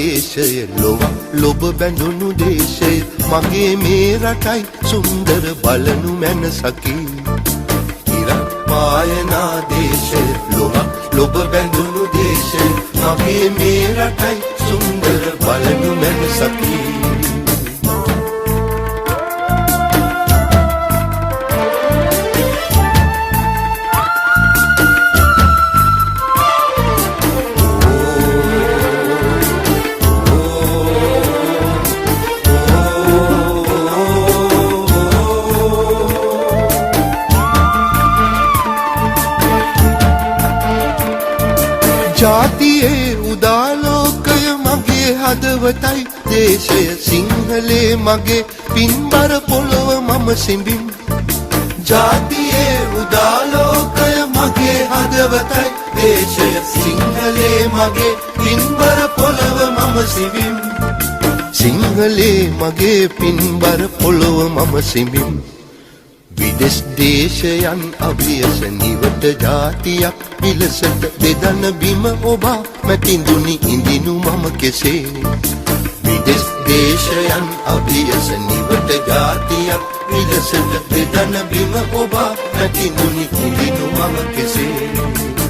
දේශය ලොව ලොබ බැඳුණු දේශය මගේ මේ රටයි සුන්දර බලනු මැනසකි පායනා දේශය ලොව ලොබ බැඳුණු දේශය මගේ මේ රටයි සුන්දර බලනු මැනසකි ජාතියේ උදාලෝකය මගේ හදවතයි දේශය සිංහලේ මගේ පින්බර පොළොව මම සිඹින් ජාතියේ උදාලෝකය මගේ හදවතයි දේශය සිංහලේ මගේ පින්බර පොළොව මම සිඹින් සිංහලේ මගේ පින්බර පොළොව මම සිඹින් විදෙස් දේශයන් අභියස නිවට ජාතියක් විලසට බෙදන බිම ඔබා මැතිඳුනි ඉඳිනු මම කෙසේ විදෙස් දේශයන් අභියස නිවට ජාතියක් විලසට බෙදන බිම ඔබා මැතිඳුනි ඉඳිනු මම කෙසේ